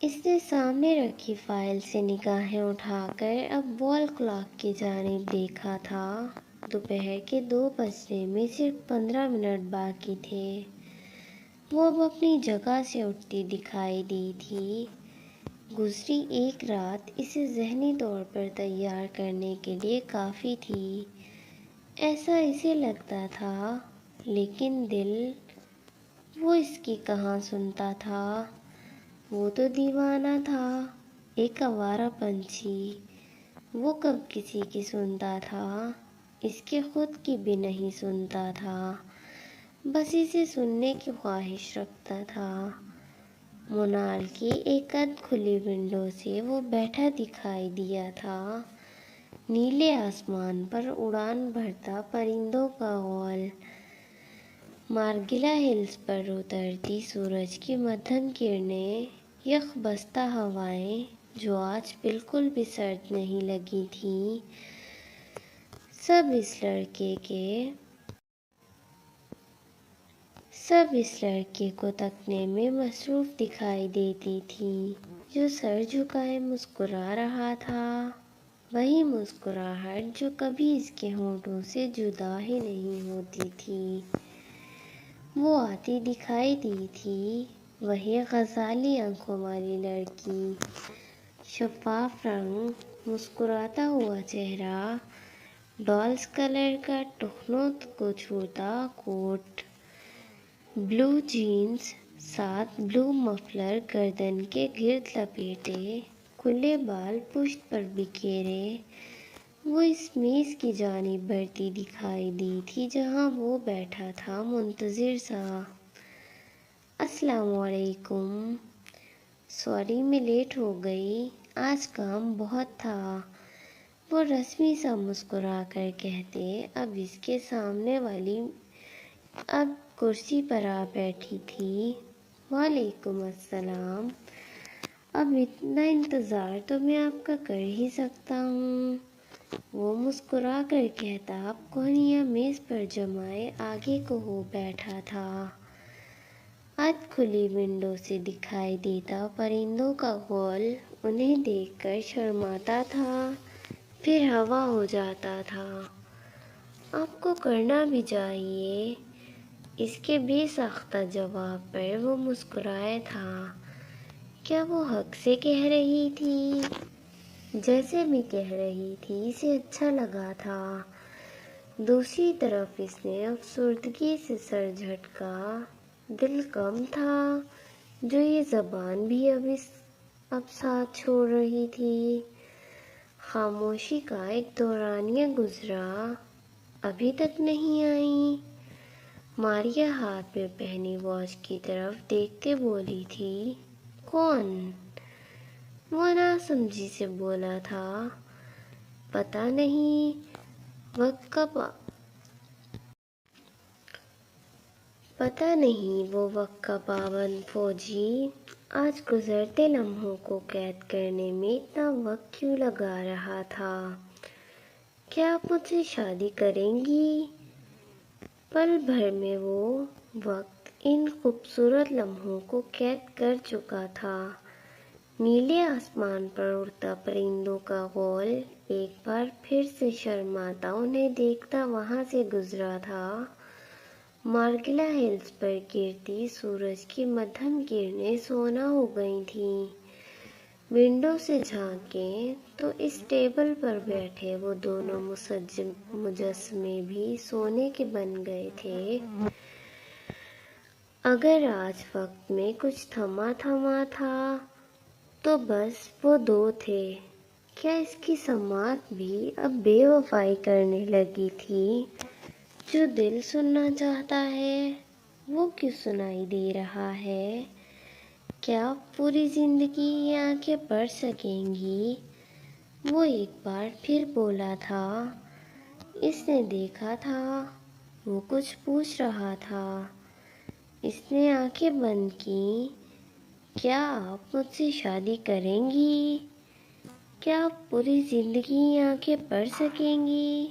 اس نے سامنے رکھی فائل سے نگاہیں اٹھا کر اب وال کلاک کی جانب دیکھا تھا۔ دوپہر کے 2 بجنے میں صرف 15 منٹ باقی تھے۔ وہ اب اپنی جگہ سے اٹھتی دکھائی دی تھی۔ گزری ایک رات اسے ذہنی طور پر تیار کرنے کے لیے کافی تھی، ایسا اسے لگتا تھا، لیکن دل، وہ اس کی کہاں سنتا تھا۔ وہ تو دیوانہ تھا، ایک آوارہ پنچھی۔ وہ کب کسی کی سنتا تھا، اس کے خود کی بھی نہیں سنتا تھا، بس اسے سننے کی خواہش رکھتا تھا۔ منال کی ایک قد کھلی ونڈو سے وہ بیٹھا دکھائی دیا تھا، نیلے آسمان پر اڑان بھرتا پرندوں کا غول، مارگلا ہلز پر اترتی سورج کی مدھم کرنیں، یخ بستہ ہوائیں جو آج بالکل بھی سرد نہیں لگی تھیں، سب اس لڑکے کو تکنے میں مصروف دکھائی دیتی تھیں، جو سر جھکائے مسکرا رہا تھا، وہی مسکراہٹ جو کبھی اس کے ہونٹوں سے جدا ہی نہیں ہوتی تھی۔ وہ آتی دکھائی دی تھی، وہی غزالی آنکھوں والی لڑکی، شفاف رنگ، مسکراتا ہوا چہرہ، ڈالز کلر کا ٹخنوں کو چھوتا کوٹ، بلو جینز، ساتھ بلو مفلر گردن کے گرد لپیٹے، کھلے بال پشت پر بکھیرے۔ وہ اس میز کی جانب بڑھتی دکھائی دی تھی جہاں وہ بیٹھا تھا، منتظر سا۔ السلام علیکم، سوری میں لیٹ ہو گئی، آج کام بہت تھا، وہ رسمی سا مسکرا کر کہتے اب اس کے سامنے والی اب کرسی پر آ بیٹھی تھی۔ وعلیکم السلام، اب اتنا انتظار تو میں آپ کا کر ہی سکتا ہوں، وہ مسکرا کر کہتا اب کوہنیاں میز پر جمائے آگے کو ہو بیٹھا تھا۔ قد کھلی ونڈو سے دکھائی دیتا پرندوں کا غول انہیں دیکھ کر شرماتا تھا، پھر ہوا ہو جاتا تھا۔ آپ کو کرنا بھی چاہیے، اس کے بے ساختہ جواب پر وہ مسکرائے تھا۔ کیا وہ حق سے کہہ رہی تھی؟ جیسے بھی کہہ رہی تھی اسے اچھا لگا تھا۔ دوسری طرف اس نے افسردگی سے سر جھٹکا، دل کم تھا جو یہ زبان بھی اب ساتھ چھوڑ رہی تھی۔ خاموشی کا ایک دورانیہ گزرا، ابھی تک نہیں آئی؟ ماریا ہاتھ میں پہنی واچ کی طرف دیکھتے بولی تھی۔ کون؟ وہ ناسمجھی سے بولا تھا۔ پتہ نہیں وہ وقت کا پابند فوجی آج گزرتے لمحوں کو قید کرنے میں اتنا وقت کیوں لگا رہا تھا۔ کیا آپ مجھ سے شادی کریں گی؟ پل بھر میں وہ وقت ان خوبصورت لمحوں کو قید کر چکا تھا۔ نیلے آسمان پر اڑتا پرندوں کا غول ایک بار پھر سے شرماتا انہیں دیکھتا وہاں سے گزرا تھا۔ مارگلا ہلز پر گرتی سورج کی مدھم کرنیں سونا ہو گئی تھیں۔ ونڈو سے جھانکیں تو اس ٹیبل پر بیٹھے وہ دونوں مجسمے بھی سونے کے بن گئے تھے۔ اگر آج وقت میں کچھ تھما تھا تو بس وہ دو تھے۔ کیا اس کی سماعت بھی اب بے وفائی کرنے لگی تھی؟ جو دل سننا چاہتا ہے وہ کیوں سنائی دے رہا ہے؟ کیا پوری زندگی یہ آنکھیں پڑھ سکیں گی؟ وہ ایک بار پھر بولا تھا۔ اس نے دیکھا تھا، وہ کچھ پوچھ رہا تھا۔ اس نے آنکھیں بند کیں۔ کیا آپ مجھ سے شادی کریں گی؟ کیا آپ پوری زندگی یہ آنکھیں پڑھ سکیں گی؟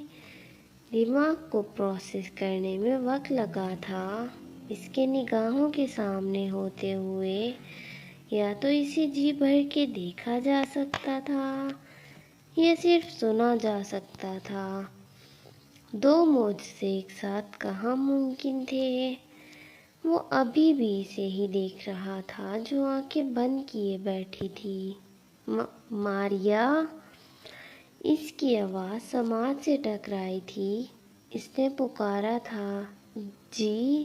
دماغ کو پروسیس کرنے میں وقت لگا تھا۔ اس کے نگاہوں کے سامنے ہوتے ہوئے یا تو اسے جی بھر کے دیکھا جا سکتا تھا یا صرف سنا جا سکتا تھا۔ دو معجزے ایک ساتھ کہاں ممکن تھے؟ وہ ابھی بھی اسے ہی دیکھ رہا تھا جو آنکھیں بند کیے بیٹھی تھی۔ ماریا! اس کی آواز سماعت سے ٹکرائی تھی۔ اس نے پکارا تھا، جی،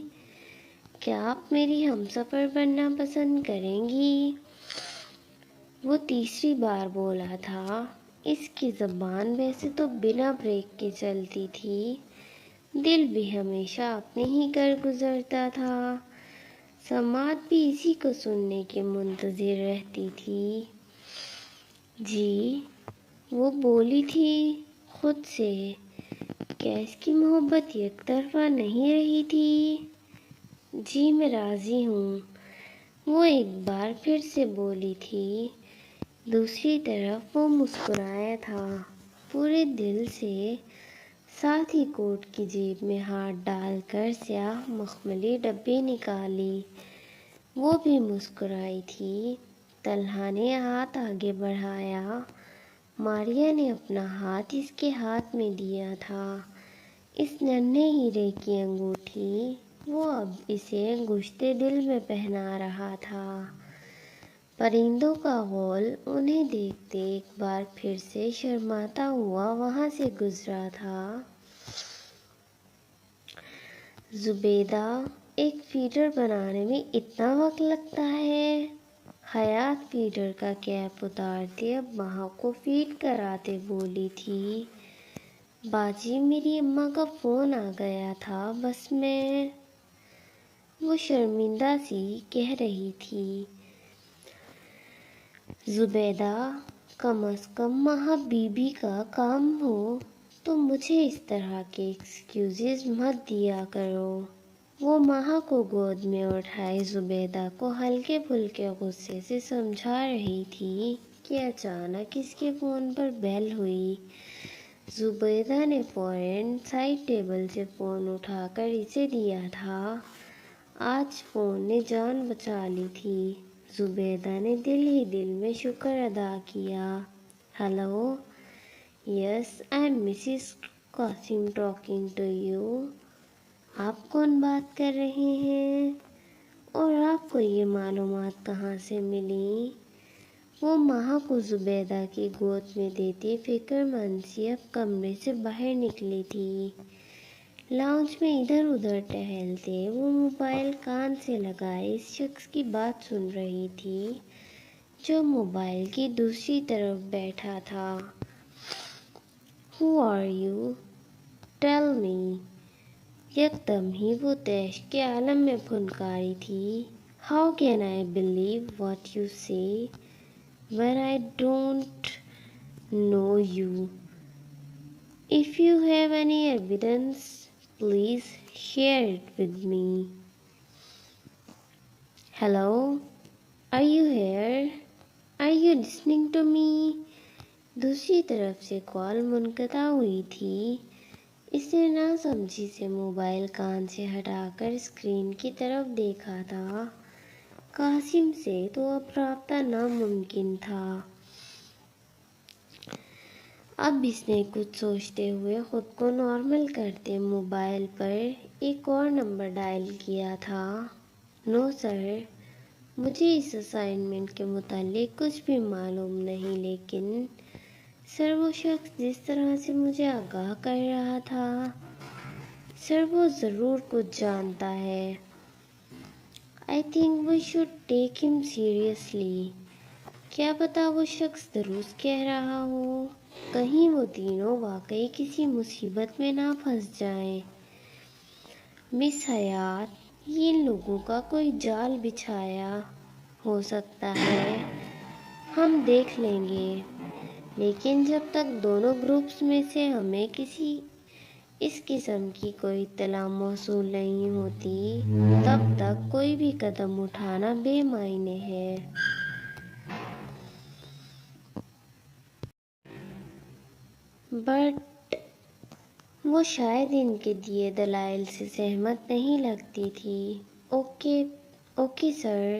کیا آپ میری ہمسفر بننا پسند کریں گی؟ وہ تیسری بار بولا تھا۔ اس کی زبان ویسے تو بنا بریک کے چلتی تھی، دل بھی ہمیشہ اپنے ہی کر گزرتا تھا۔ سماعت بھی اسی کو سننے کے منتظر رہتی تھی۔ جی، وہ بولی تھی خود سے، کیا اس کی محبت یک طرفہ نہیں رہی تھی؟ جی، میں راضی ہوں، وہ ایک بار پھر سے بولی تھی۔ دوسری طرف وہ مسکرایا تھا پورے دل سے، ساتھ ہی کوٹ کی جیب میں ہاتھ ڈال کر سیاہ مخملی ڈبی نکالی۔ وہ بھی مسکرائی تھی۔ طلحہ نے ہاتھ آگے بڑھایا۔ ماریا نے اپنا ہاتھ اس کے ہاتھ میں دیا تھا۔ اس ننھے ہیرے کی انگوٹھی وہ اب اسے گشتے دل میں پہنا رہا تھا۔ پرندوں کا غول انہیں دیکھتے ایک بار پھر سے شرماتا ہوا وہاں سے گزرا تھا۔ زبیدہ، ایک فیڈر بنانے میں اتنا وقت لگتا ہے؟ حیات فیڈر کا کیپ اتارتے اب ماہ کو فیڈ کراتے بولی تھی۔ باجی، میری اماں کا فون آ گیا تھا، بس میں… وہ شرمندہ سی کہہ رہی تھی۔ زبیدہ، کم از کم ماہ بی بی کا کام ہو تو مجھے اس طرح کے ایکسکیوزز مت دیا کرو۔ وہ ماہ کو گود میں اٹھائے زبیدہ کو ہلکے پھلکے غصے سے سمجھا رہی تھی کہ اچانک اس کے فون پر بیل ہوئی۔ زبیدہ نے فوراً سائڈ ٹیبل سے فون اٹھا کر اسے دیا تھا۔ آج فون نے جان بچا لی تھی۔ زبیدہ نے دل ہی دل میں شکر ادا کیا۔ Hello, yes, I am Mrs Qasim talking to you. آپ کون بات کر رہے ہیں؟ اور آپ کو یہ معلومات کہاں سے ملی؟ وہ ماہ کو زبیدہ کی گود میں دیتی فکر مند سی اب کمرے سے باہر نکلی تھی۔ لاؤنج میں ادھر ادھر ٹہلتے وہ موبائل کان سے لگائے اس شخص کی بات سن رہی تھی جو موبائل کی دوسری طرف بیٹھا تھا۔ Who are you? Tell me. یکدم ہی وہ طیش کے عالم میں پھنکاری تھی۔ How can I believe what you say when I don't know you? If you have any evidence, please share it with me. Hello? Are you here? Are you listening to me? دوسری طرف سے کال منقطع ہوئی تھی۔ اس نے ناسمجھی سے mobile کان سے ہٹا کر اسکرین کی طرف دیکھا تھا۔ قاسم سے تو اب رابطہ ناممکن تھا۔ اب اس نے کچھ سوچتے ہوئے خود کو نارمل کرتے موبائل پر ایک اور نمبر ڈائل کیا تھا۔ نو سر، مجھے اس اسائنمنٹ کے متعلق کچھ بھی معلوم نہیں، لیکن سر وہ شخص جس طرح سے مجھے آگاہ کر رہا تھا، سر وہ ضرور کچھ جانتا ہے۔ I think we should take him seriously. کیا پتا وہ شخص درست کہہ رہا ہو، کہیں وہ تینوں واقعی کسی مصیبت میں نہ پھنس جائیں۔ مس حیات، یہ ان لوگوں کا کوئی جال بچھایا ہو سکتا ہے، ہم دیکھ لیں گے، لیکن جب تک دونوں گروپس میں سے ہمیں کسی اس قسم کی کوئی اطلاع موصول نہیں ہوتی، تب تک کوئی بھی قدم اٹھانا بے معنی ہے۔ بٹ وہ شاید ان کے دیے دلائل سے سہمت نہیں لگتی تھی۔ اوکے سر،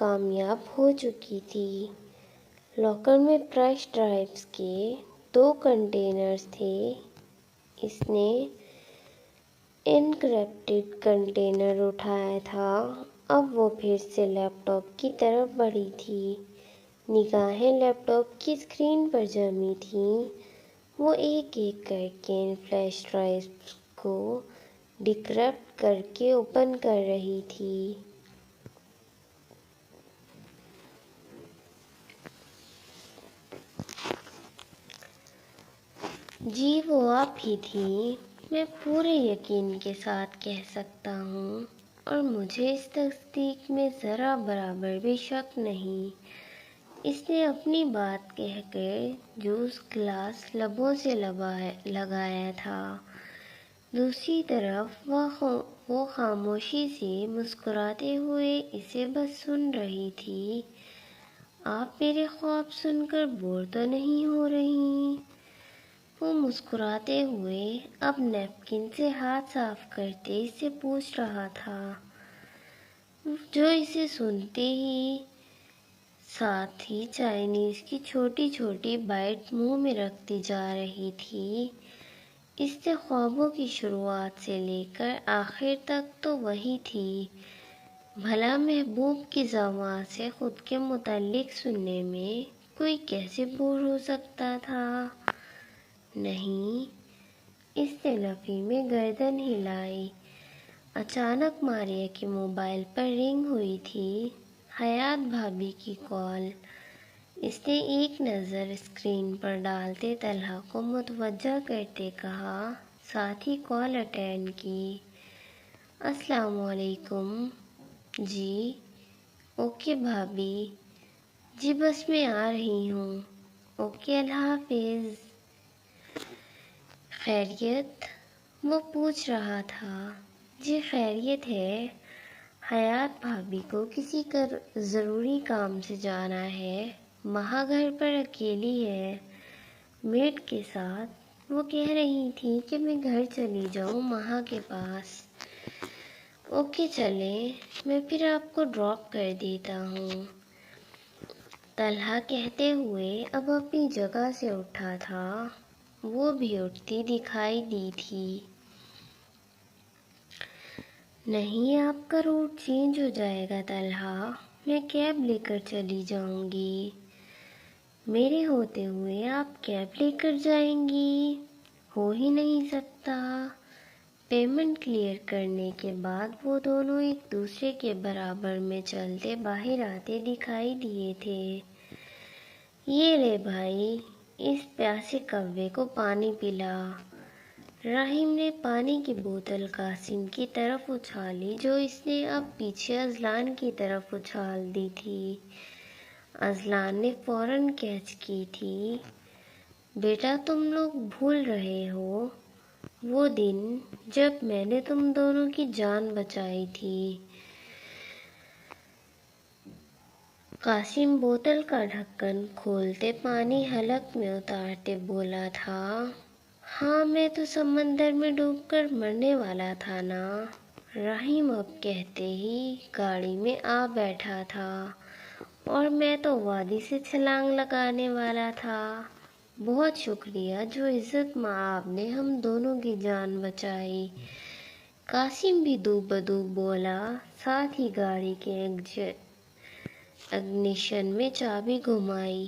کامیاب ہو چکی تھی۔ لاکر میں فلیش ڈرائیوز کے 2 کنٹینرز تھے۔ اس نے انکرپٹڈ کنٹینر اٹھایا تھا۔ اب وہ پھر سے لیپ ٹاپ کی طرف بڑھی تھی۔ نگاہیں لیپ ٹاپ کی اسکرین پر جمی تھیں۔ وہ ایک ایک کر کے ان فلیش ڈرائیوز کو ڈیکرپٹ کر کے اوپن کر رہی تھی۔ جی وہ آپ ہی تھیں، میں پورے یقین کے ساتھ کہہ سکتا ہوں، اور مجھے اس تصدیق میں ذرا برابر بھی شک نہیں۔ اس نے اپنی بات کہہ کر جوس گلاس لبوں سے لگایا تھا۔ دوسری طرف وہ خاموشی سے مسکراتے ہوئے اسے بس سن رہی تھی۔ آپ میرے خواب سن کر بور تو نہیں ہو رہی؟ وہ مسکراتے ہوئے اب نیپکن سے ہاتھ صاف کرتے اسے پوچھ رہا تھا، جو اسے سنتے ہی ساتھ ہی چائنیز کی چھوٹی چھوٹی بائٹ منہ میں رکھتی جا رہی تھی۔ اس سے خوابوں کی شروعات سے لے کر آخر تک تو وہی تھی۔ بھلا محبوب کی زبان سے خود کے متعلق سننے میں کوئی کیسے بور ہو سکتا تھا؟ نہیں، اس نے لفی میں گردن ہلائی۔ اچانک ماریہ کے موبائل پر رنگ ہوئی تھی، حیات بھابی کی کال۔ اس نے ایک نظر اسکرین پر ڈالتے طلحہ کو متوجہ کرتے کہا، ساتھ ہی کال اٹینڈ کی۔ السلام علیکم۔ جی اوکے بھابی، جی بس میں آ رہی ہوں۔ اوکے اللہ حافظ۔ خیریت؟ وہ پوچھ رہا تھا۔ جی خیریت ہے، حیات بھابی کو کسی ضروری کام سے جانا ہے، مہا گھر پر اکیلی ہے میڈ کے ساتھ۔ وہ کہہ رہی تھی کہ میں گھر چلی جاؤں مہا کے پاس۔ اوکے چلیں، میں پھر آپ کو ڈراپ کر دیتا ہوں، طلحہ کہتے ہوئے اب اپنی جگہ سے اٹھا تھا۔ وہ بھی اٹھتی دکھائی دی تھی۔ نہیں، آپ کا روٹ چینج ہو جائے گا طلحہ، میں کیب لے کر چلی جاؤں گی۔ میرے ہوتے ہوئے آپ کیب لے کر جائیں گی؟ ہو ہی نہیں سکتا۔ پیمنٹ کلیئر کرنے کے بعد وہ دونوں ایک دوسرے کے برابر میں چلتے باہر آتے دکھائی دیے تھے۔ یہ لے بھائی، اس پیاسے کوے کو پانی پلا۔ رحیم نے پانی کی بوتل قاسم کی طرف اچھالی، جو اس نے اب پیچھے اذلان کی طرف اچھال دی تھی۔ اذلان نے فوراً کیچ کی تھی، بیٹا تم لوگ بھول رہے ہو وہ دن جب میں نے تم دونوں کی جان بچائی تھی۔ قاسم بوتل کا ڈھکن کھولتے پانی حلق میں اتارتے بولا تھا، ہاں میں تو سمندر میں ڈوب کر مرنے والا تھا نا۔ رحیم اب کہتے ہی گاڑی میں آ بیٹھا تھا، اور میں تو وادی سے چھلانگ لگانے والا تھا۔ بہت شکریہ جو عزت مآب نے ہم دونوں کی جان بچائی۔ قاسم بھی دو بدو بولا، ساتھ ہی گاڑی کے اگنیشن میں چابی گھمائی۔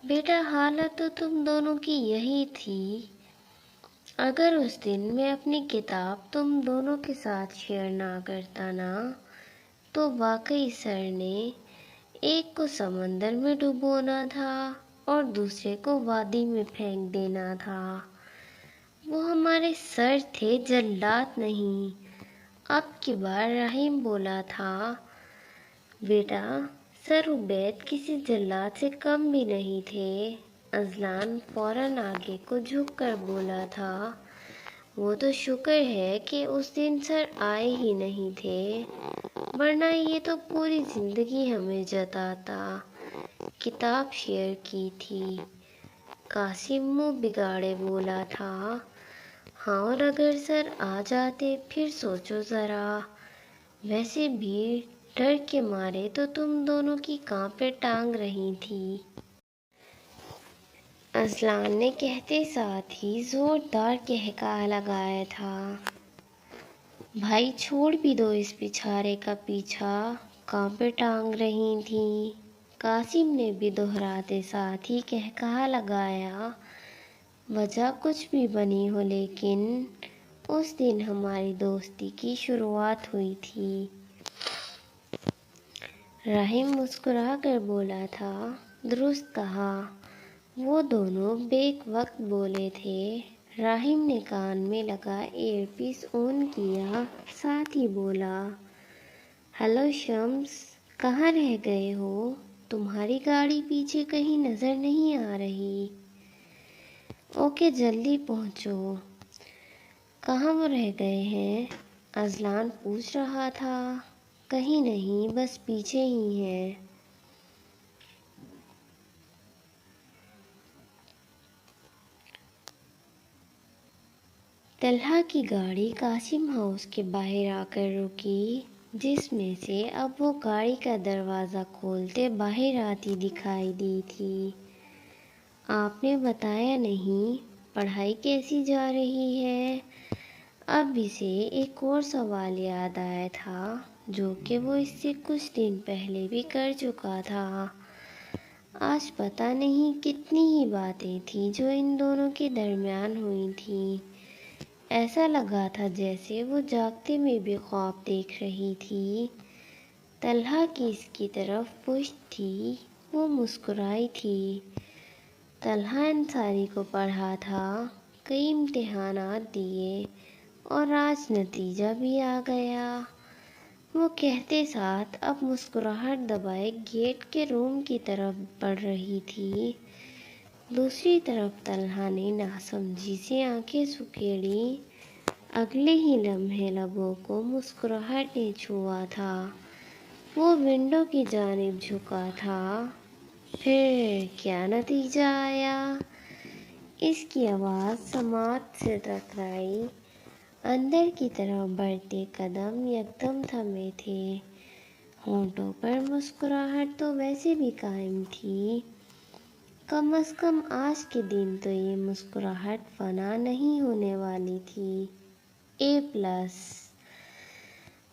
بیٹا حالت تو تم دونوں کی یہی تھی۔ اگر اس دن میں اپنی کتاب تم دونوں کے ساتھ شیئر نہ کرتا نا، تو واقعی سر نے ایک کو سمندر میں ڈبونا تھا اور دوسرے کو وادی میں پھینک دینا تھا۔ وہ ہمارے سر تھے، جلات نہیں۔ اب کی بار رحیم بولا تھا، بیٹا سر عبید کسی جلات سے کم بھی نہیں تھے۔ اذلان فوراً آگے کو جھک کر بولا تھا، وہ تو شکر ہے کہ اس دن سر آئے ہی نہیں تھے، ورنہ یہ تو پوری زندگی ہمیں جتاتا۔ کتاب شیئر کی تھی۔ قاسم منہ بگاڑے بولا تھا، ہاں اور اگر سر آ جاتے پھر سوچو ذرا۔ ویسے بھی ڈر کے مارے تو تم دونوں کی کانپیں ٹانگ رہی تھی۔ اذلان نے کہتے ساتھ ہی زوردار قہقہہ لگایا تھا۔ بھائی چھوڑ بھی دو اس بیچارے کا پیچھا، کانپیں ٹانگ رہی تھیں، قاسم نے بھی دہراتے ساتھ ہی قہقہہ لگایا۔ وجہ کچھ بھی بنی ہو لیکن اس دن ہماری دوستی کی شروعات ہوئی تھی۔ رحیم مسکرا کر بولا تھا۔ درست کہا، وہ دونوں بیک وقت بولے تھے۔ رحیم نے کان میں لگا ایئر پیس آن کیا، ساتھ ہی بولا، ہلو شمس، کہاں رہ گئے ہو؟ تمہاری گاڑی پیچھے کہیں نظر نہیں آ رہی۔ اوکے جلدی پہنچو۔ کہاں وہ رہ گئے ہیں؟ اذلان پوچھ رہا تھا۔ کہیں نہیں، بس پیچھے ہی ہیں۔ طلحہ کی گاڑی قاسم ہاؤس کے باہر آ کر رکی، جس میں سے اب وہ گاڑی کا دروازہ کھولتے باہر آتی دکھائی دی تھی۔ آپ نے بتایا نہیں، پڑھائی کیسی جا رہی ہے؟ اب اسے ایک اور سوال یاد آیا تھا جو کہ وہ اس سے کچھ دن پہلے بھی کر چکا تھا۔ آج پتہ نہیں کتنی ہی باتیں تھیں جو ان دونوں کے درمیان ہوئی تھیں۔ ایسا لگا تھا جیسے وہ جاگتے میں بھی خواب دیکھ رہی تھی۔ طلحہ کی اس کی طرف پشت تھی، وہ مسکرائی تھی۔ طلحہ انصاری کو پڑھا تھا، کئی امتحانات دیے اور آج نتیجہ بھی آ گیا۔ وہ کہتے ساتھ اب مسکراہٹ دبائے گیٹ کے روم کی طرف بڑھ رہی تھی۔ دوسری طرف طلحہ نے ناسمجھی سے آنکھیں سکیڑی۔ اگلے ہی لمحے لبوں کو مسکراہٹ نے چھوا تھا۔ وہ ونڈو کی جانب جھکا تھا۔ پھر کیا نتیجہ آیا؟ اس کی آواز سماعت سے ٹکرائی۔ اندر کی طرف بڑھتے قدم یکدم تھمے تھے۔ ہونٹوں پر مسکراہٹ تو ویسے بھی قائم تھی۔ کم از کم آج کے دن تو یہ مسکراہٹ فنا نہیں ہونے والی تھی۔ A+۔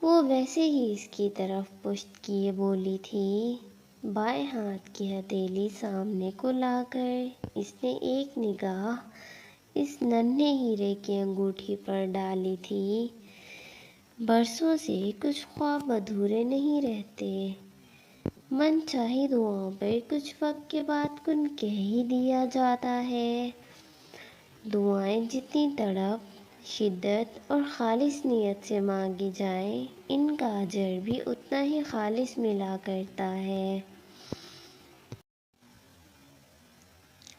وہ ویسے ہی اس کی طرف پشت کیے بولی تھی۔ بائیں ہاتھ کی ہتھیلی سامنے کو لا کر اس نے ایک نگاہ اس ننھے ہیرے کی انگوٹھی پر ڈالی تھی۔ برسوں سے کچھ خواب ادھورے نہیں رہتے، من چاہی دعاؤں پر کچھ وقت کے بعد کن کہہ ہی دیا جاتا ہے۔ دعائیں جتنی تڑپ، شدت اور خالص نیت سے مانگی جائیں، ان کا اجر بھی اتنا ہی خالص ملا کرتا ہے۔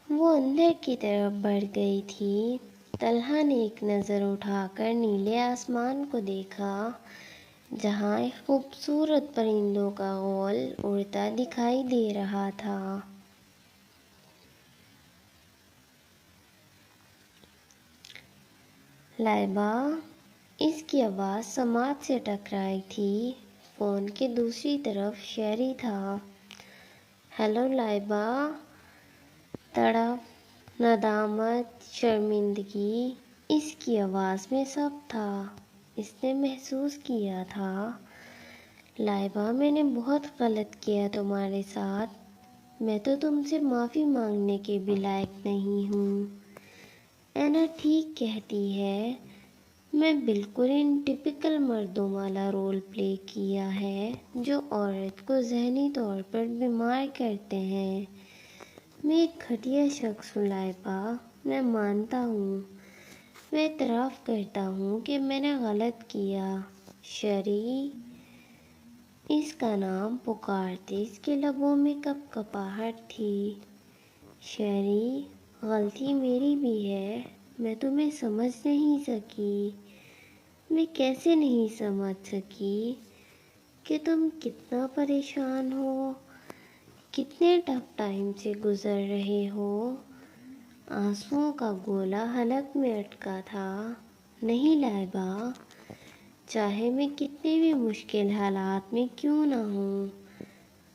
وہ اندر کی طرف بڑھ گئی تھی۔ طلحہ نے ایک نظر اٹھا کر نیلے آسمان کو دیکھا، جہاں ایک خوبصورت پرندوں کا غول اڑتا دکھائی دے رہا تھا۔ لائبہ، اس کی آواز سماعت سے ٹکرائی تھی۔ فون کے دوسری طرف شہری تھا۔ ہیلو لائبہ۔ تڑپ، ندامت، شرمندگی اس کی آواز میں سب تھا۔ اس نے محسوس کیا تھا، لائبہ میں نے بہت غلط کیا تمہارے ساتھ، میں تو تم سے معافی مانگنے کے بھی لائق نہیں ہوں۔ اینا ٹھیک کہتی ہے، میں بالکل ان ٹپیکل مردوں والا رول پلے کیا ہے جو عورت کو ذہنی طور پر بیمار کرتے ہیں۔ میں ایک گھٹیا شخص ہوں لائبہ، میں مانتا ہوں، میں اعتراف کرتا ہوں کہ میں نے غلط کیا۔ شری، اس کا نام پکارتے اس کے لبوں میں کپکپاہٹ تھی۔ شری، غلطی میری بھی ہے، میں تمہیں سمجھ نہیں سکی۔ میں کیسے نہیں سمجھ سکی کہ تم کتنا پریشان ہو، کتنے ٹف ٹائم سے گزر رہے ہو۔ آنسوؤں کا گولا حلق میں اٹکا تھا۔ نہیں لائبہ، چاہے میں کتنے بھی مشکل حالات میں کیوں نہ ہوں۔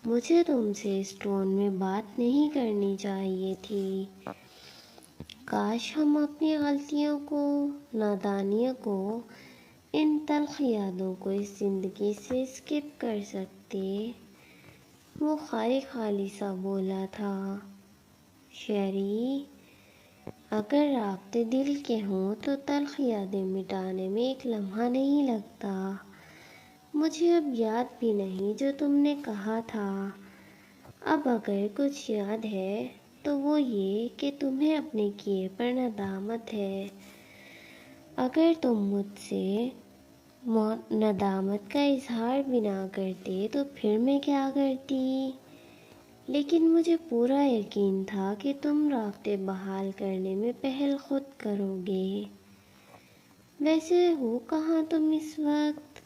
مجھے تم سے اس ٹون میں بات نہیں کرنی چاہیے تھی۔ کاش ہم اپنی غلطیوں کو، نادانیوں کو، ان تلخ یادوں کو اس زندگی سے اسکپ کر سکتے۔ وہ خالی خالی سا بولا تھا۔ شیری، اگر رابطے دل کے ہوں تو تلخ یادیں مٹانے میں ایک لمحہ نہیں لگتا۔ مجھے اب یاد بھی نہیں جو تم نے کہا تھا۔ اب اگر کچھ یاد ہے تو وہ یہ کہ تمہیں اپنے کیے پر ندامت ہے۔ اگر تم مجھ سے ندامت کا اظہار بھی نہ کرتے تو پھر میں کیا کرتی؟ لیکن مجھے پورا یقین تھا کہ تم رابطے بحال کرنے میں پہل خود کرو گے۔ ویسے ہو کہاں تم اس وقت؟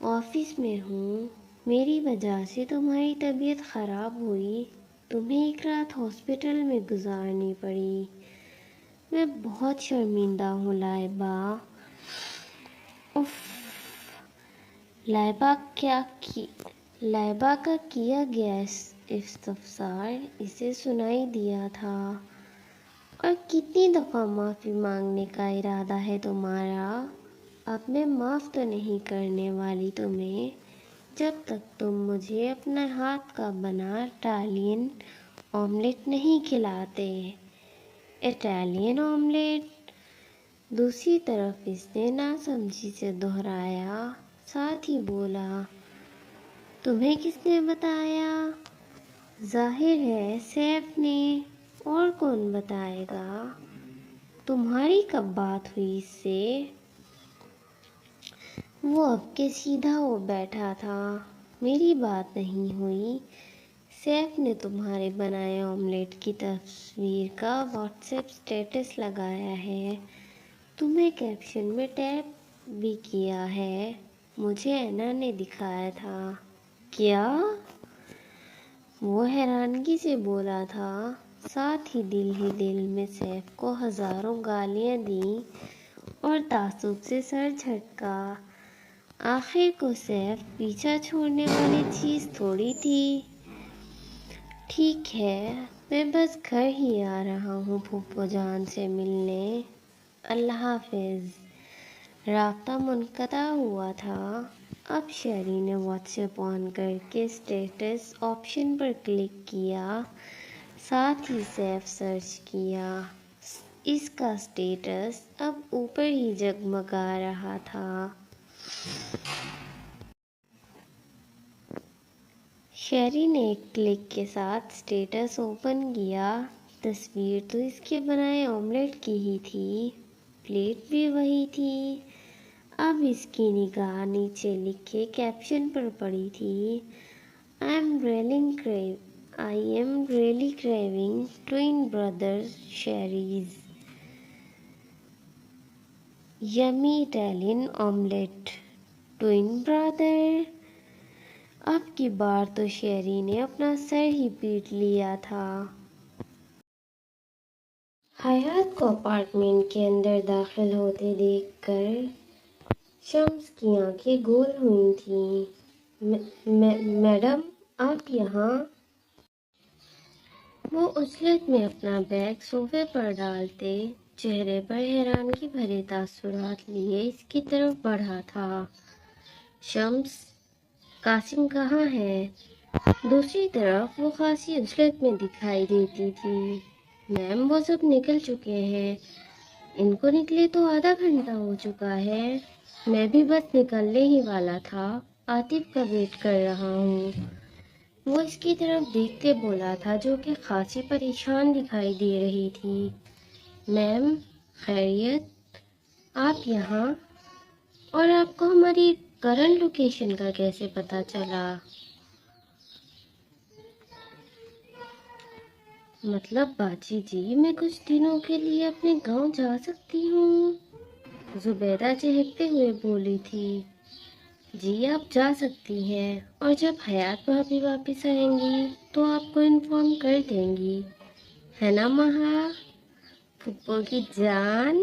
آفس میں ہوں۔ میری وجہ سے تمہاری طبیعت خراب ہوئی، تمہیں ایک رات ہاسپٹل میں گزارنی پڑی۔ میں بہت شرمندہ ہوں لائبہ۔ اف، لائبہ کا کیا گیا استفسار اسے سنائی دیا تھا۔ اور کتنی دفعہ معافی مانگنے کا ارادہ ہے تمہارا؟ اب میں معاف تو نہیں کرنے والی تمہیں جب تک تم مجھے اپنا ہاتھ کا بنا اٹالین آملیٹ نہیں کھلاتے۔ Italian omelette? دوسری طرف اس نے ناسمجھی سے دہرایا، ساتھ ہی بولا، تمہیں کس نے بتایا؟ ظاہر ہے سیف نے، اور کون بتائے گا؟ تمہاری کب بات ہوئی اس سے؟ وہ اب کے سیدھا ہو بیٹھا تھا۔ میری بات نہیں ہوئی۔ سیف نے تمہارے بنائے آملیٹ کی تصویر کا واٹس ایپ سٹیٹس لگایا ہے، تمہیں کیپشن میں ٹیگ بھی کیا ہے۔ مجھے اینا نے دکھایا تھا۔ کیا؟ وہ حیرانگی سے بولا تھا، ساتھ ہی دل میں سیف کو ہزاروں گالیاں دیں اور تعصب سے سر جھٹکا۔ آخر کو سیف پیچھا چھوڑنے والی چیز تھوڑی تھی۔ ٹھیک ہے، میں بس گھر ہی آ رہا ہوں پھوپھو جان سے ملنے۔ اللہ حافظ۔ رابطہ منقطع ہوا تھا۔ اب شیری نے واٹس ایپ آن کر کے اسٹیٹس آپشن پر کلک کیا، ساتھ ہی سیف سرچ کیا۔ اس کا اسٹیٹس اب اوپر ہی جگمگا رہا تھا۔ شیری نے ایک کلک کے ساتھ اسٹیٹس اوپن کیا۔ تصویر تو اس کے بنائے آملیٹ کی ہی تھی، پلیٹ بھی وہی تھی۔ اب اس کی نگاہ نیچے لکھے کیپشن پر پڑی تھی، I am really craving twin brothers Sherry's yummy Italian omelette۔ Twin brother? اب کی بار تو شیری نے اپنا سر ہی پیٹ لیا تھا۔ حیات کو اپارٹمنٹ کے اندر داخل ہوتے دیکھ کر شمس کی آنکھیں گول ہوئی تھیں۔ میڈم، آپ یہاں؟ وہ عجلت میں اپنا بیگ صوفے پر ڈالتے، چہرے پر حیرانگی بھرے تاثرات لیے اس کی طرف بڑھا تھا۔ شمس، قاسم کہاں ہے؟ دوسری طرف وہ خاصی عجلت میں دکھائی دیتی تھی۔ میم، وہ سب نکل چکے ہیں، ان کو نکلے تو آدھا گھنٹہ ہو چکا ہے۔ میں بھی بس نکلنے ہی والا تھا، عاطف کا ویٹ کر رہا ہوں۔ وہ اس کی طرف دیکھتے بولا تھا، جو کہ خاصی پریشان دکھائی دے رہی تھی۔ میم، خیریت؟ آپ یہاں؟ اور آپ کو ہماری کرنٹ لوکیشن کا کیسے پتہ چلا؟ مطلب باجی جی، میں کچھ دنوں کے لیے اپنے گاؤں جا سکتی ہوں؟ زبیدہ چہکتے ہوئے بولی تھی۔ جی آپ جا سکتی ہیں، اور جب حیات بھابھی واپس آئیں گی تو آپ کو انفارم کر دیں گی، ہے نا مہا پھپھو کی جان؟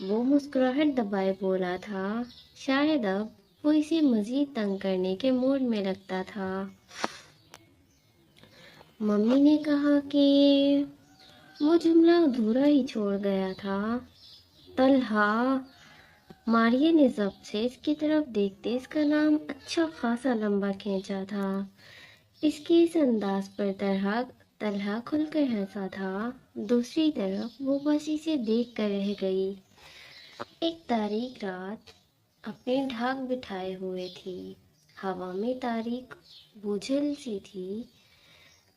وہ مسکراہٹ دبائے بولا تھا، شاید اب وہ اسے مزید تنگ کرنے کے موڈ میں لگتا تھا۔ ممی نے کہا کہ وہ جملہ ادھورا ہی چھوڑ گیا تھا۔ طلحہ، ماریہ نے ضبط سے اس کی طرف دیکھتے اس کا نام اچھا خاصا لمبا کھینچا تھا۔ اس کے اس انداز پر طلحہ کھل کر ہنسا تھا۔ دوسری طرف وہ بس اسے دیکھ کر رہ گئی۔ ایک تاریک رات اپنے ڈھاک بٹھائے ہوئے تھی۔ ہوا میں تاریک بوجھل سی تھی۔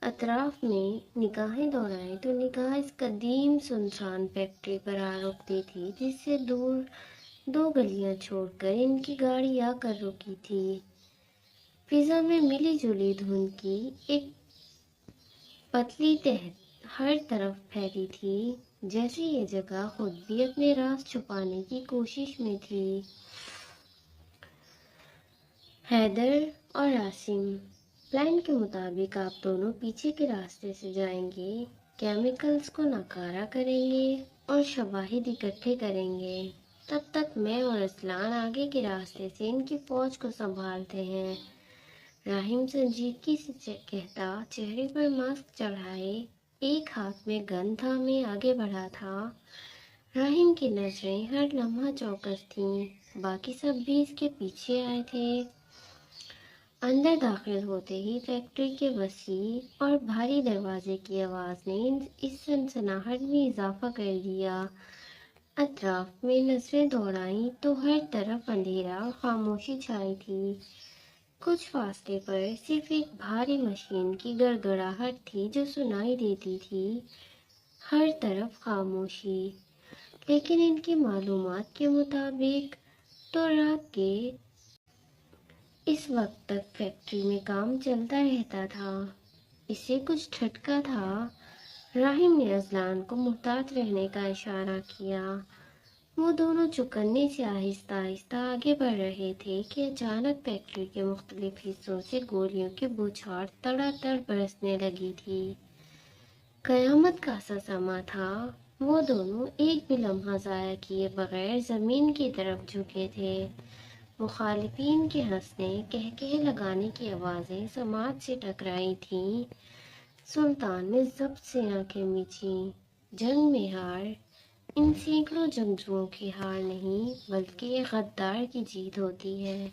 اطراف میں نگاہیں دوڑائیں تو نگاہ اس قدیم سنسان فیکٹری پر آ رکتی تھی جس سے دور 2 گلیاں چھوڑ کر ان کی گاڑی آ کر رکی تھی۔ فضا میں ملی جلی دھند کی ایک پتلی تہہ ہر طرف پھیلی تھی، جیسے یہ جگہ خود بھی اپنے راز چھپانے کی کوشش میں تھی۔ حیدر اور عاصم، پلان کے مطابق آپ دونوں پیچھے کے راستے سے جائیں گے، کیمیکلز کو ناکارہ کریں گے اور شواہد اکٹھے کریں گے۔ تب تک میں اور اسلان آگے کے راستے سے ان کی فوج کو سنبھالتے ہیں۔ راہیم سنجیدگی سے کہتا، چہرے پر ماسک چڑھائے، ایک ہاتھ میں گن تھامے آگے بڑھا تھا۔ راہیم کی نظریں ہر لمحہ چوکس تھیں، باقی سب بھی اس کے پیچھے آئے تھے۔ اندر داخل ہوتے ہی فیکٹری کے وسیع اور بھاری دروازے کی آواز نے اس سنسناہٹ میں اضافہ کر دیا۔ اطراف میں نظریں دوڑائیں تو ہر طرف اندھیرا اور خاموشی چھائی تھی۔ کچھ فاصلے پر صرف ایک بھاری مشین کی گڑگڑاہٹ تھی جو سنائی دیتی تھی۔ ہر طرف خاموشی، لیکن ان کی معلومات کے مطابق تو رات کے اس وقت تک فیکٹری میں کام چلتا رہتا تھا۔ اسے کچھ ٹھٹکا تھا۔ راہیم نے اذلان کو محتاط رہنے کا اشارہ کیا۔ وہ دونوں چوکنے سے آہستہ آہستہ آگے بڑھ رہے تھے کہ اچانک فیکٹری کے مختلف حصوں سے گولیوں کی بوچھار تڑا تڑ برسنے لگی تھی۔ قیامت کا سا سما تھا۔ وہ دونوں ایک بھی لمحہ ضائع کیے بغیر زمین کی طرف جھکے تھے۔ مخالفین کے ہنسنے، کہکہے لگانے کی آوازیں سماعت سے ٹکرائی تھیں۔ سلطان نے ضبط سے آنکھیں میچیں۔ جنگ میں ہار ان سینکڑوں جنگجوؤں کی ہار نہیں، بلکہ ایک غدار کی جیت ہوتی ہے۔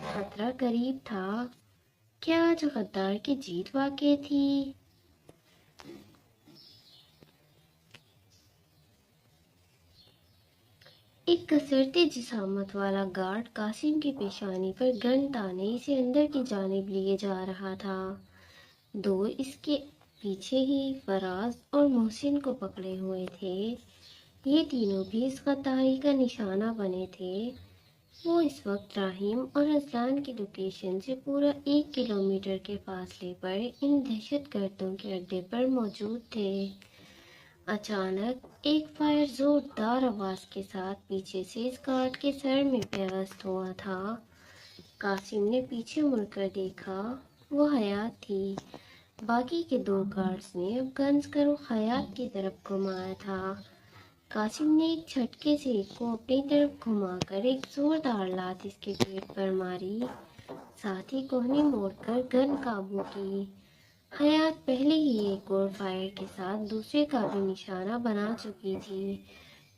خطرہ قریب تھا۔ کیا آج غدار کی جیت واقع تھی؟ ایک کسرتی جسامت والا گارڈ قاسم کی پیشانی پر گن تانے اسے اندر کی جانب لیے جا رہا تھا۔ 2 اس کے پیچھے ہی فراز اور محسن کو پکڑے ہوئے تھے۔ یہ تینوں بھی اس غداری کا نشانہ بنے تھے۔ وہ اس وقت راہیم اور اذلان کی لوکیشن سے پورا 1 کلومیٹر کے فاصلے پر ان دہشت گردوں کے اڈے پر موجود تھے۔ اچانک ایک فائر زوردار آواز کے ساتھ پیچھے سے اس گارڈ کے سر میں پیوست ہوا تھا۔ قاسم نے پیچھے مڑ کر دیکھا، وہ حیات تھی۔ باقی کے 2 گارڈز نے اب گنز کا رخ حیات کی طرف گھمایا تھا۔ قاسم نے ایک جھٹکے سے ایک کو اپنی طرف گھما کر ایک زوردار لات اس کے پیٹ پر ماری، ساتھ ہی کوہنی موڑ کر گن قابو کی۔ حیات پہلے ہی ایک اور فائر کے ساتھ دوسرے کا بھی نشانہ بنا چکی تھی۔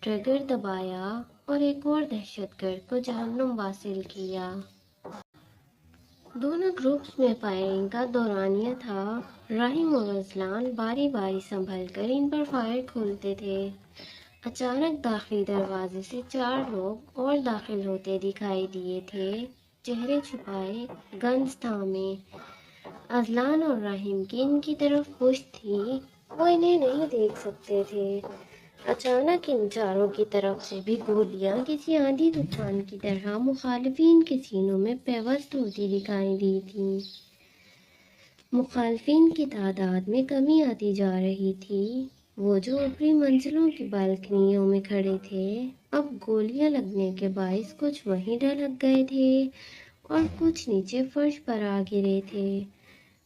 ٹریگر دبایا اور ایک اور دہشت گرد کو جہنم واصل کیا۔ دونوں گروپس میں فائرنگ کا دورانیہ تھا۔ راہیم اور اذلان باری باری سنبھل کر ان پر فائر کھولتے تھے۔ اچانک داخلی دروازے سے 4 لوگ اور داخل ہوتے دکھائی دیے تھے، چہرے چھپائے، گنز تھامے۔ اذلان اور راہیم کی ان کی طرف پشت تھی، وہ انہیں نہیں دیکھ سکتے تھے۔ اچانک ان چاروں کی طرف سے بھی گولیاں کسی آندھی طوفان کی طرح مخالفین کے سینوں میں پیوست ہوتی دکھائی دی تھیں۔ مخالفین کی تعداد میں کمی آتی جا رہی تھی۔ وہ جو اوپری منزلوں کی بالکنیوں میں کھڑے تھے، اب گولیاں لگنے کے باعث کچھ وہیں ڈھلک گئے تھے اور کچھ نیچے فرش پر آ گرے تھے۔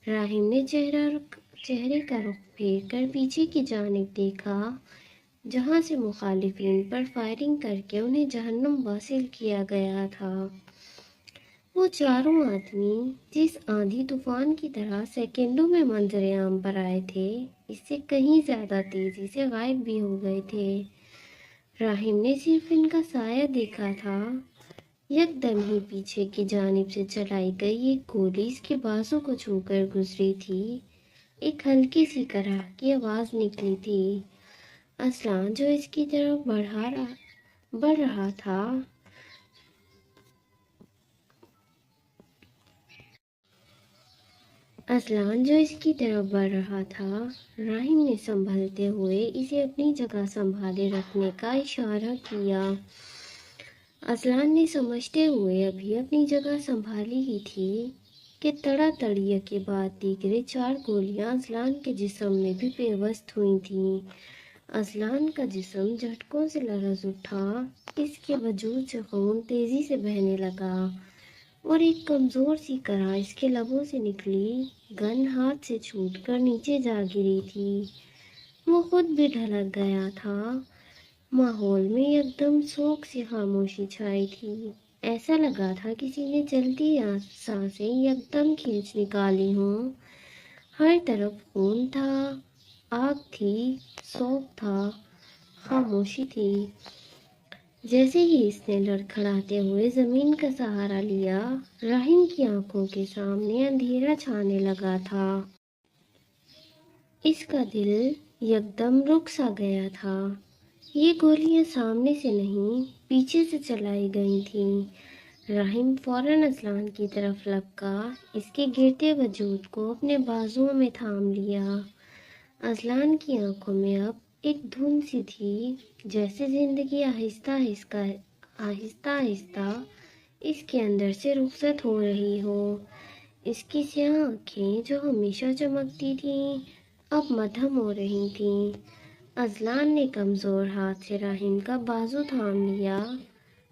راہیم نے چہرے کا رخ پھیر کر پیچھے کی جانب دیکھا۔ جہاں سے مخالفین پر فائرنگ کر کے انہیں جہنم واصل کیا گیا تھا۔ وہ چاروں آدمی جس آندھی طوفان کی طرح سیکنڈوں میں منظر عام پر آئے تھے، اس سے کہیں زیادہ تیزی سے غائب بھی ہو گئے تھے۔ راہم نے صرف ان کا سایہ دیکھا تھا۔ یکدم ہی پیچھے کی جانب سے چلائی گئی ایک گولی اس کے بازو کو چھو کر گزری تھی۔ ایک ہلکی سی کرہ کی آواز نکلی تھی۔ اصلاً جو اس کی طرف بڑھ رہا تھا، راہم نے سنبھلتے ہوئے اسے اپنی جگہ سنبھالے رکھنے کا اشارہ کیا۔ اصلاً نے سمجھتے ہوئے ابھی اپنی جگہ سنبھالی ہی تھی کہ تڑا تڑیے کے بعد دیگرے 4 گولیاں اصلاً کے جسم میں بھی پیوست ہوئی تھیں۔ اصلاً کا جسم جھٹکوں سے لرز اٹھا، اس کے وجود سے خون تیزی سے بہنے لگا اور ایک کمزور سی کرہ اس کے لبوں سے نکلی۔ گن ہاتھ سے چھوٹ کر نیچے جا گری تھی۔ وہ خود بھی ڈھلک گیا تھا۔ ماحول میں یکدم سوگ سی خاموشی چھائی تھی۔ ایسا لگا تھا کسی نے چلتی سانسیں یکدم کھینچ نکالی ہوں۔ ہر طرف خون تھا، آگ تھی، سوگ تھا، خاموشی تھی۔ جیسے ہی اس نے لڑکھڑاتے ہوئے زمین کا سہارا لیا، راہم کی آنکھوں کے سامنے اندھیرا چھانے لگا تھا۔ اس کا دل یکدم رک سا گیا تھا۔ یہ گولیاں سامنے سے نہیں، پیچھے سے چلائی گئی تھیں۔ راہم فوراً اصلاً کی طرف لپکا، اس کے گرتے وجود کو اپنے بازوؤں میں تھام لیا۔ اصلاً کی آنکھوں میں اب ایک دھند سی تھی، جیسے زندگی آہستہ آہستہ اس کے اندر سے رخصت ہو رہی ہو۔ اس کی سیاہ آنکھیں جو ہمیشہ چمکتی تھیں، اب مدھم ہو رہی تھیں۔ اصلاً نے کمزور ہاتھ سے راہم کا بازو تھام لیا۔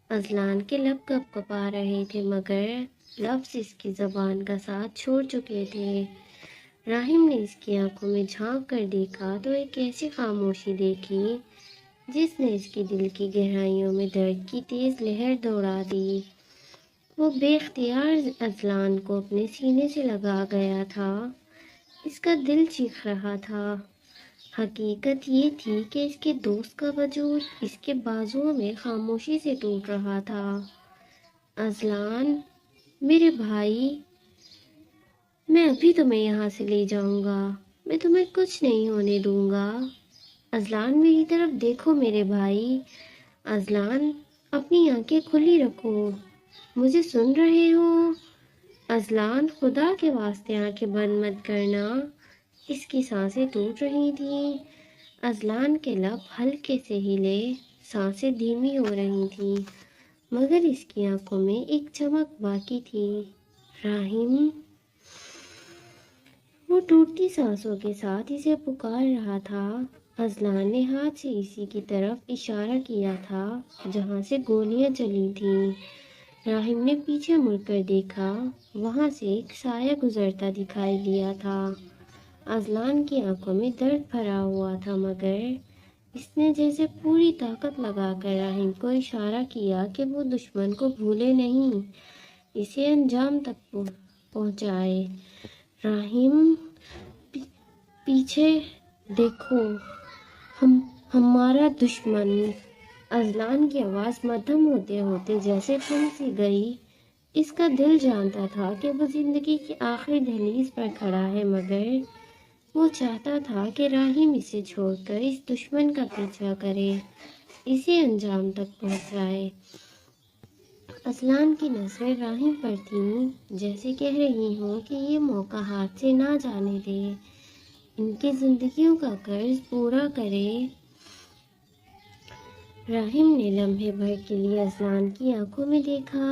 اصلاً کے لب کپ کپا رہے تھے، مگر لفظ اس کی زبان کا ساتھ چھوڑ چکے تھے۔ راہم نے اس کی آنکھوں میں جھانک کر دیکھا تو ایک ایسی خاموشی دیکھی جس نے اس کے دل کی گہرائیوں میں درد کی تیز لہر دوڑا دی۔ وہ بے اختیار اصلاً کو اپنے سینے سے لگا گیا تھا۔ اس کا دل چیخ رہا تھا۔ حقیقت یہ تھی کہ اس کے دوست کا وجود اس کے بازوؤں میں خاموشی سے ٹوٹ رہا تھا۔ اصلاً، میرے بھائی، میں ابھی تمہیں یہاں سے لے جاؤں گا، میں تمہیں کچھ نہیں ہونے دوں گا۔ اصلاً میری طرف دیکھو میرے بھائی۔ اصلاً اپنی آنکھیں کھلی رکھو، مجھے سن رہے ہو؟ اصلاً خدا کے واسطے آنکھیں بند مت کرنا۔ اس کی سانسیں ٹوٹ رہی تھیں۔ اصلاً کے لب ہلکے سے ہلے، سانسیں دھیمی ہو رہی تھیں، مگر اس کی آنکھوں میں ایک چمک باقی تھی۔ راہم! وہ ٹوٹتی سانسوں کے ساتھ اسے پکار رہا تھا۔ اصلاً نے ہاتھ سے اسی کی طرف اشارہ کیا تھا جہاں سے گولیاں چلی تھیں۔ راہم نے پیچھے مڑ کر دیکھا، وہاں سے ایک سایہ گزرتا دکھائی دیا تھا۔ اصلاً کی آنکھوں میں درد بھرا ہوا تھا، مگر اس نے جیسے پوری طاقت لگا کر راہم کو اشارہ کیا کہ وہ دشمن کو بھولے نہیں، اسے انجام تک پہنچائے۔ راہم، پیچھے دیکھو، ہمارا دشمن۔ اصلاً کی آواز مدھم ہوتے ہوتے جیسے تھم سی گئی۔ اس کا دل جانتا تھا کہ وہ زندگی کی آخری دہلیز پر کھڑا ہے، مگر وہ چاہتا تھا کہ راہم اسے چھوڑ کر اس دشمن کا پیچھا کرے، اسے انجام تک پہنچائے۔ اصلاً کی نظریں راہم پر تھیں، جیسے کہہ رہی ہوں کہ یہ موقع ہاتھ سے نہ جانے دے، ان کی زندگیوں کا قرض پورا کرے۔ راہم نے لمحے بھر کے لیے اصلاً کی آنکھوں میں دیکھا۔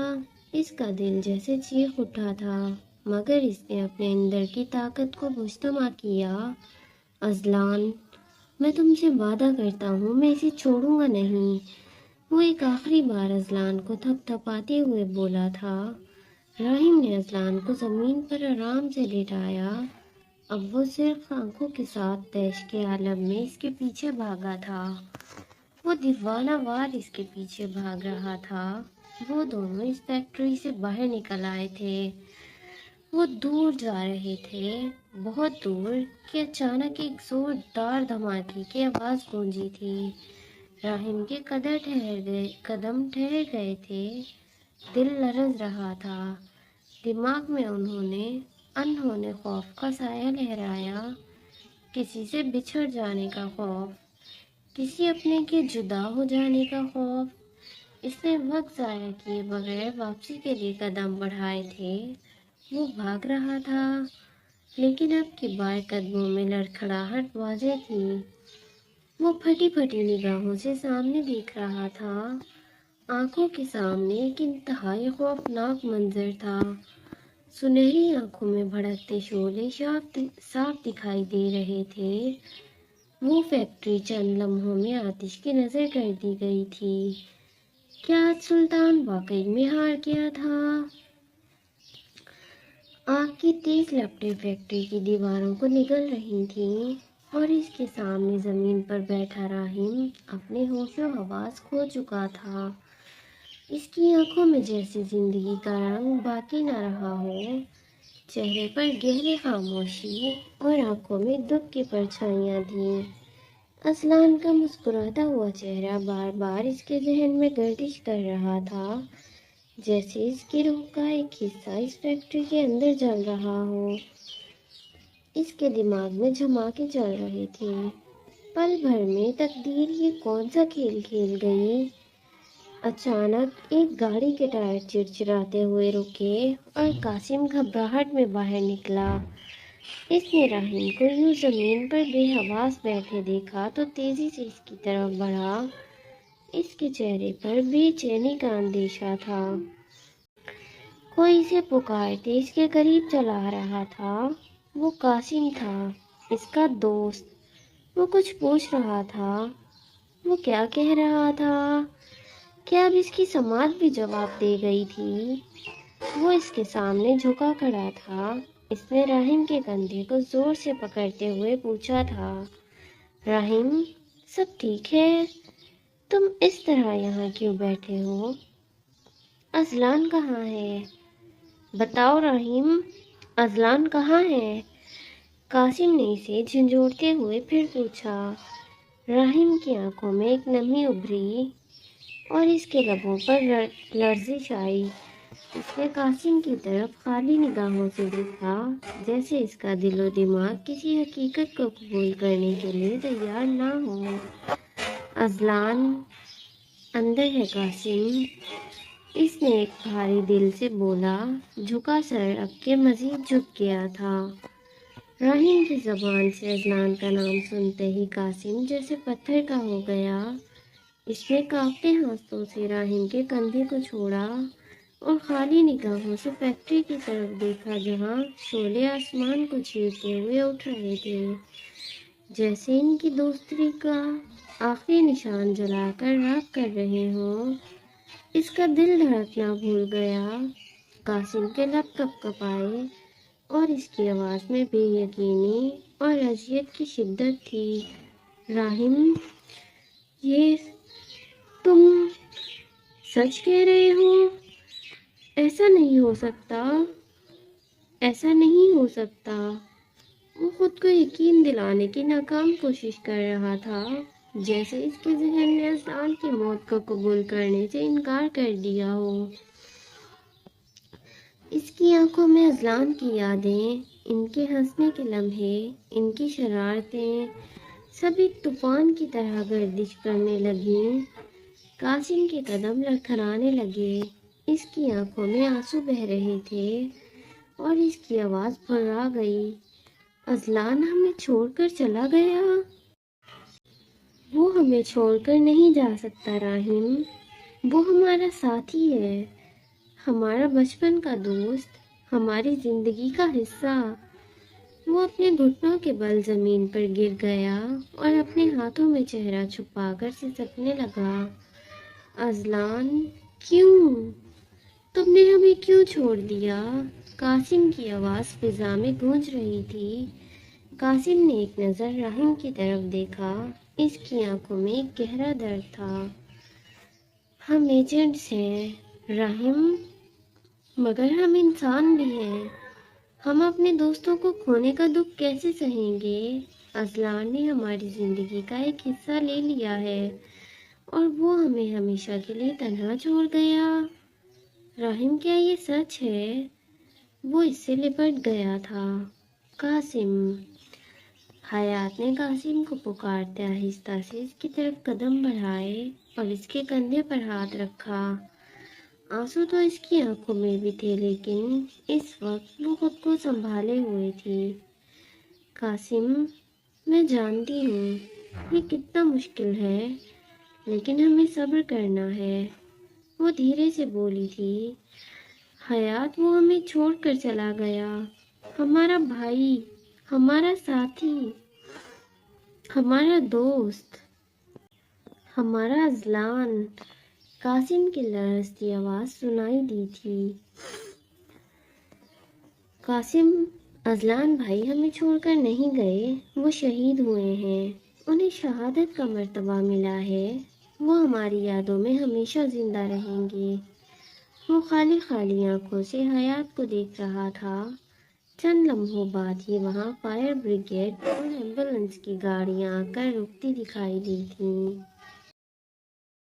اس کا دل جیسے چیخ اٹھا تھا، مگر اس نے اپنے اندر کی طاقت کو مجتمع کیا۔ اصلاً، میں تم سے وعدہ کرتا ہوں، میں اسے چھوڑوں گا نہیں۔ وہ ایک آخری بار اصلاً کو تھپ تھپاتے ہوئے بولا تھا۔ راہم نے اصلاً کو زمین پر آرام سے لیٹایا اب وہ صرف آنکھوں کے ساتھ تیش کے عالم میں اس کے پیچھے بھاگا تھا۔ وہ دیوانہ وار اس کے پیچھے بھاگ رہا تھا۔ وہ دونوں اس فیکٹری سے باہر نکل آئے تھے۔ وہ دور جا رہے تھے، بہت دور، کہ اچانک ایک زوردار دھماکے کی آواز گونجی تھی۔ راہم کے قدم ٹھہر گئے تھے، دل لرز رہا تھا۔ دماغ میں انہوں نے خوف کا سایہ لہرایا، کسی سے بچھڑ جانے کا خوف، کسی اپنے کے جدا ہو جانے کا خوف۔ اس نے وقت ضائع کیے بغیر واپسی کے لیے قدم بڑھائے تھے۔ وہ بھاگ رہا تھا، لیکن اب کی بار قدموں میں لڑکھڑاہٹ واضح تھی۔ وہ پھٹی پھٹی نگاہوں سے سامنے دیکھ رہا تھا۔ آنکھوں کے سامنے ایک انتہائی خوفناک منظر تھا۔ سنہری آنکھوں میں بھڑکتے شعلے صاف دکھائی دے رہے تھے۔ وہ فیکٹری چند لمحوں میں آتش کی نظر کر دی گئی تھی۔ کیا آج سلطان واقعی میں ہار گیا تھا؟ آگ کی تیز لپٹیں فیکٹری کی دیواروں کو نگل رہی تھیں، اور اس کے سامنے زمین پر بیٹھا راہم اپنے ہوش و حواس کھو چکا تھا۔ اس کی آنکھوں میں جیسے زندگی کا رنگ باقی نہ رہا ہو۔ چہرے پر گہری خاموشی اور آنکھوں میں دکھ کی پرچھائیاں تھیں۔ اذلان کا مسکراتا ہوا چہرہ بار بار اس کے ذہن میں گردش کر رہا تھا، جیسے اس کی روح کا ایک حصہ اس فیکٹری کے اندر جل رہا ہو۔ اس کے دماغ میں دھماکے چل رہے تھے۔ پل بھر میں تقدیر یہ کون سا کھیل کھیل گئی؟ اچانک ایک گاڑی کے ٹائر چرچراتے ہوئے رکے اور قاسم گھبراہٹ میں باہر نکلا۔ اس نے راہم کو یوں زمین پر بے حواس بیٹھے دیکھا تو تیزی سے اس کی طرف بڑھا۔ اس کے چہرے پر بے چینی کا اندیشہ تھا۔ کوئی اسے پکارتے اس کے قریب چلا آ رہا تھا۔ وہ قاسم تھا، اس کا دوست۔ وہ کچھ پوچھ رہا تھا۔ وہ کیا کہہ رہا تھا؟ کیا اب اس کی سماعت بھی جواب دے گئی تھی؟ وہ اس کے سامنے جھکا کھڑا تھا۔ اس نے راہم کے کندھے کو زور سے پکڑتے ہوئے پوچھا تھا، راہم، سب ٹھیک ہے؟ تم اس طرح یہاں کیوں بیٹھے ہو؟ اذلان کہاں ہے؟ بتاؤ راہم، اذلان کہاں ہے؟ قاسم نے اسے جھنجھوڑتے ہوئے پھر پوچھا۔ راہم کی آنکھوں میں ایک نمی ابھری اور اس کے لبوں پر لرزش آئی۔ اس نے قاسم کی طرف خالی نگاہوں سے دیکھا، جیسے اس کا دل و دماغ کسی حقیقت کو قبول کرنے کے لیے تیار نہ ہو۔ اذلان اندر ہے قاسم، اس نے ایک بھاری دل سے بولا۔ جھکا سر اب کے مزید جھک گیا تھا۔ راہم کی زبان سے اذلان کا نام سنتے ہی قاسم جیسے پتھر کا ہو گیا۔ اس نے کانپتے ہاتھوں سے راہم کے کندھے کو چھوڑا اور خالی نگاہوں سے فیکٹری کی طرف دیکھا، جہاں شعلے آسمان کو چیرتے ہوئے اٹھ رہے تھے، جیسے ان کی دوستی کا آخری نشان جلا کر راکھ کر رہے ہوں۔ اس کا دل دھڑکنا بھول گیا۔ قاسم کے لب کپ کپائے اور اس کی آواز میں بے یقینی اور اذیت کی شدت تھی۔ راہم، یہ تم سچ کہہ رہے ہو؟ ایسا نہیں ہو سکتا، ایسا نہیں ہو سکتا۔ وہ خود کو یقین دلانے کی ناکام کوشش کر رہا تھا، جیسے اس کے ذہن نے اذلان کی موت کو قبول کرنے سے انکار کر دیا ہو۔ اس کی آنکھوں میں اذلان کی یادیں، ان کے ہنسنے کے لمحے، ان کی شرارتیں، سب ایک طوفان کی طرح گردش کرنے لگیں۔ قاسم کے قدم لڑکھڑانے لگے، اس کی آنکھوں میں آنسو بہہ رہے تھے اور اس کی آواز پھرا گئی، اذلان ہمیں چھوڑ کر چلا گیا؟ وہ ہمیں چھوڑ کر نہیں جا سکتا راہم، وہ ہمارا ساتھی ہے، ہمارا بچپن کا دوست، ہماری زندگی کا حصہ۔ وہ اپنے گھٹنوں کے بل زمین پر گر گیا اور اپنے ہاتھوں میں چہرہ چھپا کر سسکنے لگا۔ اذلان، کیوں؟ تم نے ہمیں کیوں چھوڑ دیا؟ قاسم کی آواز فضا میں گونج رہی تھی۔ قاسم نے ایک نظر رحیم کی طرف دیکھا۔ اس کی آنکھوں میں ایک گہرا درد تھا۔ ہم ایجنٹس ہیں رحیم، مگر ہم انسان بھی ہیں۔ ہم اپنے دوستوں کو کھونے کا دکھ کیسے سہیں گے؟ اذلان نے ہماری زندگی کا ایک حصہ لے لیا ہے اور وہ ہمیں ہمیشہ کے لیے تنہا چھوڑ گیا۔ رحیم، کیا یہ سچ ہے؟ وہ اس سے لپٹ گیا تھا۔ قاسم۔ حیات نے قاسم کو پکارتے آہستہ سے اس کی طرف قدم بڑھائے اور اس کے کندھے پر ہاتھ رکھا۔ آنسو تو اس کی آنکھوں میں بھی تھے، لیکن اس وقت وہ خود کو سنبھالے ہوئے تھی۔ قاسم، میں جانتی ہوں یہ کتنا مشکل ہے، لیکن ہمیں صبر کرنا ہے، وہ دھیرے سے بولی تھی۔ حیات، وہ ہمیں چھوڑ کر چلا گیا، ہمارا بھائی، ہمارا ساتھی، ہمارا دوست، ہمارا اذلان۔ قاسم کی لرزتی آواز سنائی دی تھی۔ قاسم، اذلان بھائی ہمیں چھوڑ کر نہیں گئے، وہ شہید ہوئے ہیں، انہیں شہادت کا مرتبہ ملا ہے، وہ ہماری یادوں میں ہمیشہ زندہ رہیں گے۔ وہ خالی خالی آنکھوں سے حیات کو دیکھ رہا تھا۔ چند لمحوں بعد ہی وہاں فائر بریگیڈ اور ایمبولینس کی گاڑیاں آ کر رکتی دکھائی دی تھیں۔